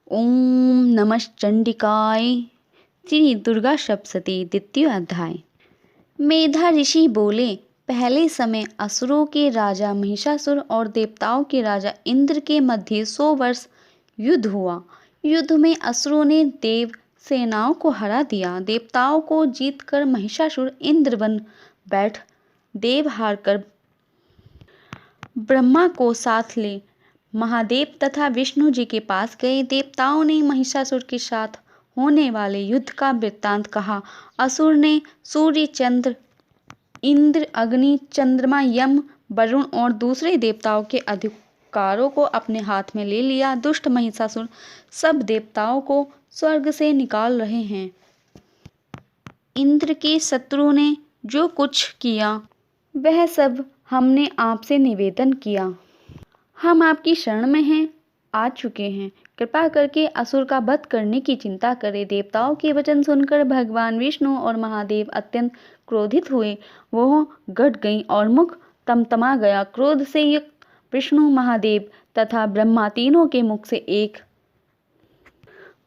ओम नमः चंडिकाय। श्री दुर्गा सप्तशती द्वितीय अध्याय। मेधा ऋषि बोले, पहले समय असुरों के राजा महिषासुर और देवताओं के राजा इंद्र के मध्य 100 वर्ष युद्ध हुआ। युद्ध में असुरों ने देव सेनाओं को हरा दिया। देवताओं को जीतकर महिषासुर इंद्र बन बैठ देव हारकर ब्रह्मा को साथ ले महादेव तथा विष्णु जी के पास गए। देवताओं ने महिषासुर के साथ होने वाले युद्ध का वृत्तांत कहा। असुर ने सूर्य, चंद्र, इंद्र, अग्नि, चंद्रमा, यम, वरुण और दूसरे देवताओं के अधिकारों को अपने हाथ में ले लिया। दुष्ट महिषासुर सब देवताओं को स्वर्ग से निकाल रहे हैं। इंद्र के शत्रु ने जो कुछ किया वह सब हमने आपसे निवेदन किया। हम आपकी शरण में हैं, आ चुके हैं। कृपा करके असुर का वध करने की चिंता करें। देवताओं के वचन सुनकर भगवान विष्णु और महादेव अत्यंत क्रोधित हुए। वह घट गईं और मुख तमतमा गया। क्रोध से युक्त विष्णु, महादेव तथा ब्रह्मा तीनों के मुख से एक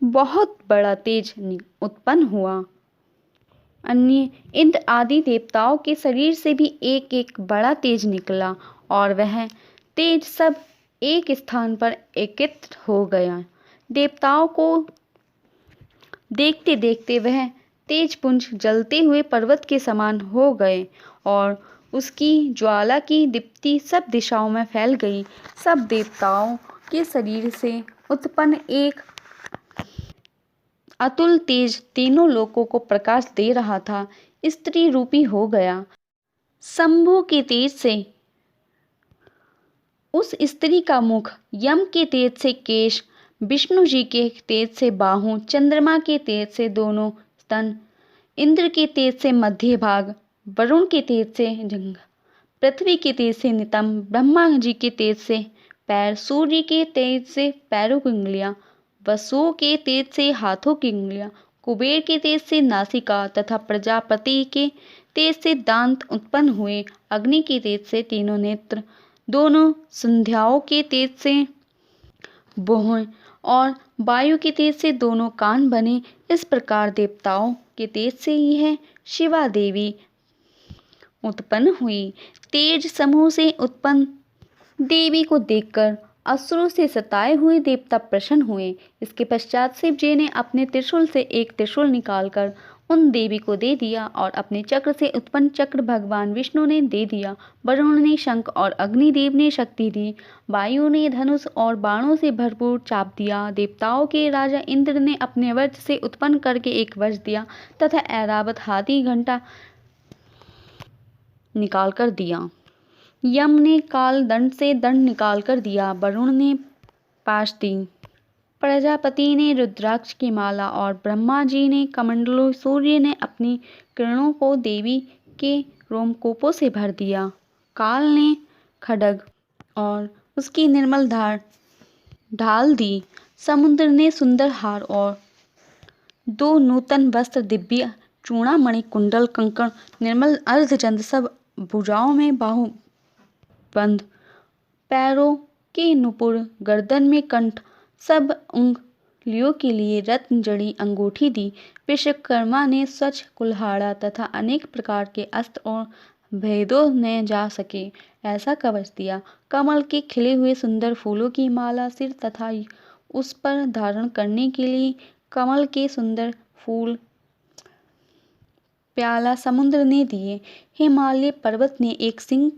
बहुत बड़ा तेज उत्पन्न हुआ। अन्य इंद्र आदि देवताओं के शरीर से भी एक एक बड़ा तेज निकला और वह तेज सब एक स्थान पर एकत्र हो गया। देवताओं को देखते देखते वह तेज पुंज जलते हुए पर्वत के समान हो गए और उसकी ज्वाला की दीप्ति सब दिशाओं में फैल गई। सब देवताओं के शरीर से उत्पन्न एक अतुल तेज तीनों लोकों को प्रकाश दे रहा था। स्त्री रूपी हो गया। शंभु के तेज से उस स्त्री का मुख, यम के तेज से केश, विष्णु जी के तेज से बाहों, चंद्रमा के तेज से दोनों स्तन, इंद्र के तेज से मध्य भाग, वरुण के तेज से जंघ, पृथ्वी के तेज से नितंब, ब्रह्मा जी के तेज से पैर, सूर्य के तेज से पैरों की उंगलियां, वसुओं के तेज से हाथों की उंगलियां, कुबेर के तेज से नासिका तथा प्रजापति के तेज से दांत उत्पन्न हुए। अग्नि के तेज से तीनों नेत्र, दोनों संध्याओं के तेज से भौहें और वायु के तेज से दोनों कान बने। इस प्रकार देवताओं के तेज से यह शिवा देवी उत्पन्न हुई। तेज समूह से उत्पन्न देवी को देखकर असुरों से सताए हुए देवता प्रसन्न हुए। इसके पश्चात शिव जी ने अपने त्रिशूल से एक त्रिशूल निकालकर उन देवी को दे दिया और अपने चक्र से उत्पन्न चक्र भगवान विष्णु ने दे दिया। वरुण ने शंख और अग्निदेव ने शक्ति दी। वायु ने धनुष और बाणों से भरपूर चाप दिया। देवताओं के राजा इंद्र ने अपने वज्र से उत्पन्न करके एक वज्र दिया तथा ऐरावत हाथी घंटा निकाल कर दिया। यम ने काल दंड से दंड निकाल कर दिया। वरुण ने पाश दी। प्रजापति ने रुद्राक्ष की माला और ब्रह्मा जी ने कमंडलों, सूर्य ने अपनी किरणों को देवी के रोमकूपों से भर दिया। काल ने खड्ग और उसकी निर्मल धार ढाल दी। समुद्र ने सुंदर हार और 2 नूतन वस्त्र, दिव्य चूड़ामणि, कुंडल, कंकण, निर्मल अर्धचंद्र सब भुजाओं में बाहूबंद, पैरों के नुपुर, गर्दन में कंठ, सब उंगलियों के लिए रत्न जड़ी अंगूठी दी। विश्वकर्मा ने स्वच्छ कुल्हाड़ा तथा अनेक प्रकार के अस्त्र और भेदों न जा सके ऐसा कवच दिया। कमल के खिले हुए सुंदर फूलों की माला सिर तथा उस पर धारण करने के लिए कमल के सुंदर फूल प्याला समुद्र ने दिए। हिमालय पर्वत ने एक सिंह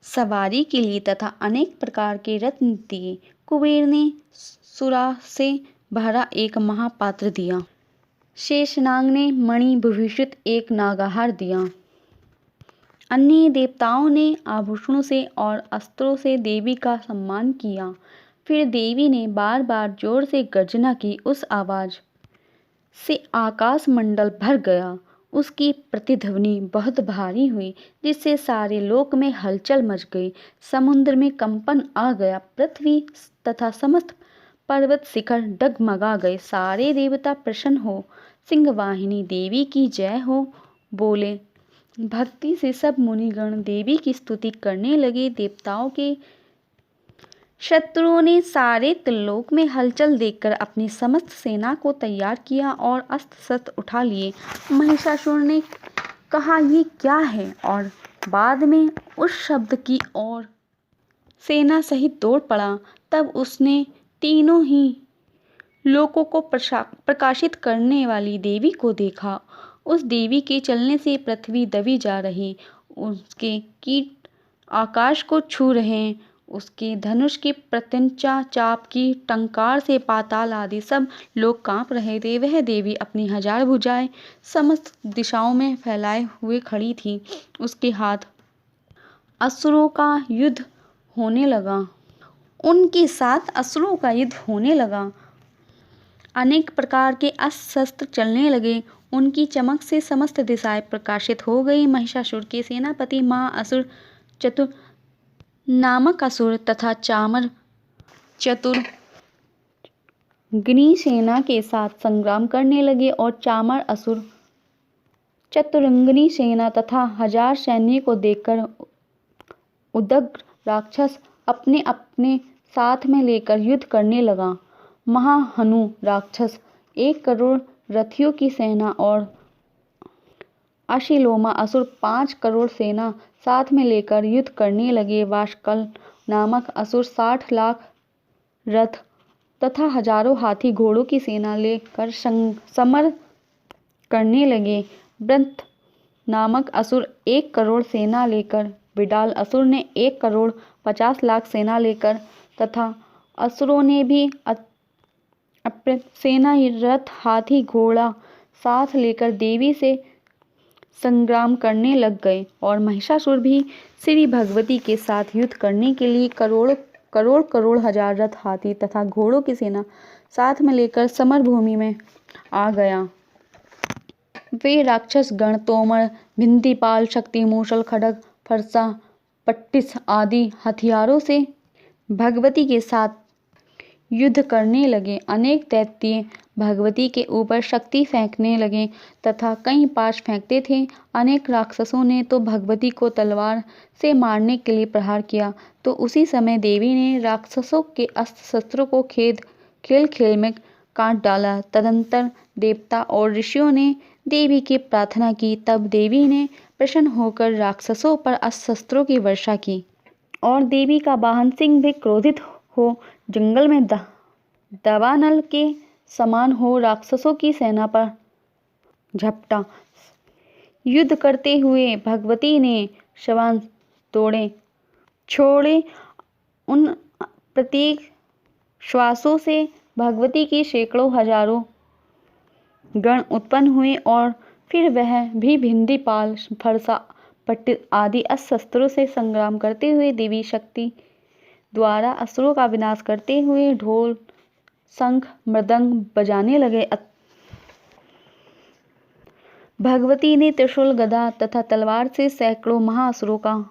सवारी के लिए तथा अनेक प्रकार के रत्न दिए। कुबेर ने सुरा से भरा एक महापात्र दिया। शेषनाग ने मणि विभूषित एक नागाहार दिया। अन्य देवताओं ने आभूषणों से और अस्त्रों से देवी का सम्मान किया। फिर देवी ने बार बार जोर से गर्जना की। उस आवाज से आकाश मंडल भर गया। उसकी प्रतिध्वनि बहुत भारी हुई जिससे सारे लोक में हलचल मच गई। समुद्र में कंपन आ गया। पृथ्वी तथा समस्त पर्वत शिखर डगमगा गए। सारे देवता प्रसन्न हो सिंहवाहिनी देवी की जय हो बोले। भक्ति से सब मुनिगण देवी की स्तुति करने लगे। देवताओं के शत्रुओं ने सारे त्रिलोक में हलचल देखकर अपनी समस्त सेना को तैयार किया और अस्त्र शस्त्र उठा लिए। महिषासुर ने कहा, ये क्या है, और बाद में उस शब्द की ओर सेना सहित दौड़ पड़ा। तब उसने तीनों ही लोकों को प्रकाशित करने वाली देवी को देखा। उस देवी के चलने से पृथ्वी दबी जा रही, उसके कीट आकाश को छू रहे, उसके धनुष की प्रत्यंचा चाप की टंकार से पाताल आदि सब लोग कांप रहे थे। वह देवी अपनी 1000 भुजाएं समस्त दिशाओं में फैलाए हुए खड़ी थी। उसके हाथ असुरों का युद्ध होने लगा। उनके साथ असुरों का युद्ध होने लगा। अनेक प्रकार के अस्त्र शस्त्र चलने लगे। उनकी चमक से समस्त दिशाएं प्रकाशित हो गई। महिषासुर के सेनापति महाअसुर, चतुर नामक असुर तथा चामर चतुरंगिनी सेना के साथ संग्राम करने लगे और चामर असुर चतुरंगिनी सेना तथा 1000 सैन्य को देखकर उदग्र राक्षस अपने अपने साथ में लेकर युद्ध करने लगा। महाहनु राक्षस 1 करोड़ रथियों की सेना और अशिलोमा असुर 5 करोड़ सेना साथ में लेकर युद्ध करने लगे। वाशकल नामक असुर 60 लाख रथ तथा हजारों हाथी घोड़ों की सेना लेकर समर करने लगे। ब्रंत नामक असुर 1 करोड़ सेना लेकर, विडाल असुर ने 1 करोड़ 50 लाख सेना लेकर तथा असुरों ने भी सेना रथ हाथी घोड़ा साथ लेकर देवी से संग्राम करने लग गए। और महिषासुर भी श्री भगवती के साथ युद्ध करने के लिए करोड़ करोड़ हजार रथ हाथी तथा घोड़ों की सेना साथ में लेकर समर भूमि में आ गया। वे राक्षस गण तोमर, भिंदीपाल, शक्ति, मूसल, खड्ग, फरसा, पट्टिस आदि हथियारों से भगवती के साथ युद्ध करने लगे। अनेक दैत्य भगवती के ऊपर शक्ति फेंकने लगे तथा कई पाश फेंकते थे। अनेक राक्षसों ने तो भगवती को तलवार से मारने के लिए प्रहार किया। तो उसी समय देवी ने राक्षसों के अस्त्र शस्त्रों को खेल खेल में काट डाला। तदंतर देवता और ऋषियों ने देवी की प्रार्थना की। तब देवी ने प्रसन्न होकर राक्षसों पर अस्त्र शस्त्रों की वर्षा की और देवी का वाहन सिंह भी क्रोधित हो जंगल में दावानल के समान हो राक्षसों की सेना पर झपटा। युद्ध करते हुए भगवती ने श्वान छोड़े। उन प्रत्येक श्वासों से भगवती की सैकड़ों हजारों गण उत्पन्न हुए और फिर वह भी भिंदीपाल, फरसा, पट्टिस आदि अस्त्र शस्त्रों से संग्राम करते हुए देवी शक्ति द्वारा असुरों का विनाश करते हुए ढोल, शंख, मृदंग बजाने लगे। भगवती ने त्रिशूल, गदा तथा तलवार से सैकड़ों महाअसुरों का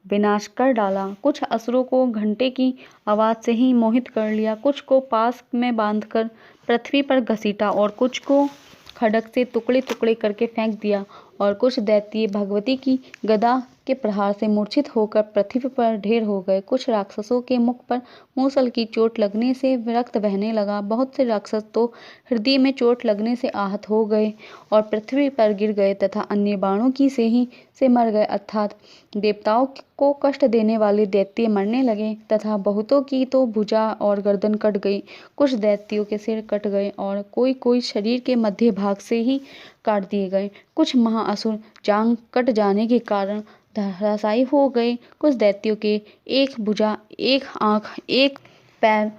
विनाश कर डाला। कुछ असुरों को घंटे की आवाज से ही मोहित कर लिया, कुछ को पास में बांधकर पृथ्वी पर घसीटा और कुछ को खड्ग से टुकड़े टुकड़े करके फेंक दिया। और कुछ दैत्य भगवती की गदा के प्रहार से मूर्छित होकर पृथ्वी पर ढेर हो गए। कुछ राक्षसों के मुख पर मूसल की चोट लगने से रक्त बहने लगा। बहुत से राक्षस तो हृदय में चोट लगने से आहत हो गए और पृथ्वी पर गिर गए तथा अन्य बाणों की से मर गए। अर्थात देवताओं को कष्ट देने वाले दैत्य मरने लगे तथा बहुतों की तो भुजा और गर्दन कट गई। कुछ दैत्यों के सिर कट गए और कोई शरीर के मध्य भाग से ही काट दिए गए। कुछ महाअसुर जांग कट जाने के कारण धराशायी हो गए। कुछ दैत्यों के एक भुजा, एक आंख, एक पैर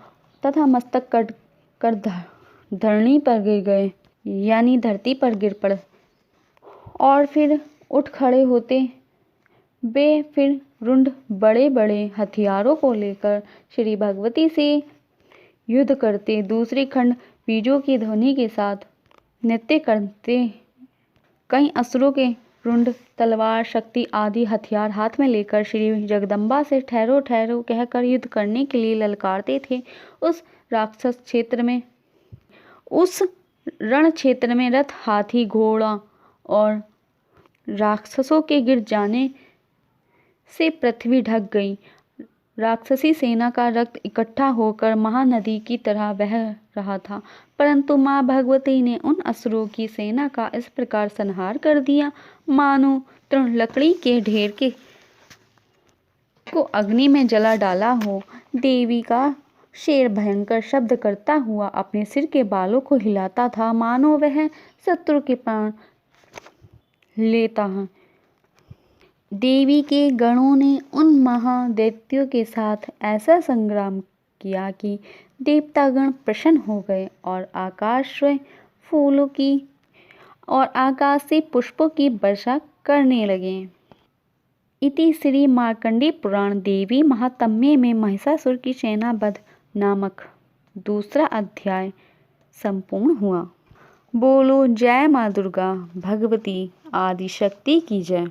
तथा मस्तक कट कर धरणी पर गिर गए, यानी धरती पर गिर पड़े और फिर उठ खड़े होते। वे फिर रुंड बड़े बड़े हथियारों को लेकर श्री भगवती से युद्ध करते। दूसरे खंड बीजों की ध्वनि के साथ नृत्य करते। कई असुरों के रुंड, तलवार, शक्ति आदि हथियार हाथ में लेकर श्री जगदम्बा से ठहरो ठहरो कहकर युद्ध करने के लिए ललकारते थे। उस रण क्षेत्र में रथ, हाथी, घोड़ा और राक्षसों के गिर जाने से पृथ्वी ढक गई। राक्षसी सेना का रक्त इकट्ठा होकर महानदी की तरह बह रहा था, परंतु माँ भगवती ने उन असुरों की सेना का इस प्रकार संहार कर दिया मानो तृण लकड़ी के ढेर के को अग्नि में जला डाला हो। देवी का शेर भयंकर शब्द करता हुआ अपने सिर के बालों को हिलाता था, मानो वह शत्रु के प्राण लेता है। देवी के गणों ने उन महादैत्यों के साथ ऐसा संग्राम किया कि देवतागण प्रसन्न हो गए और आकाश से पुष्पों की वर्षा करने लगे। इति श्री मार्कंडेय पुराण देवी महात्म्य में महिषासुर की सेना वध नामक दूसरा अध्याय संपूर्ण हुआ। बोलो जय माँ दुर्गा भगवती आदिशक्ति की जय।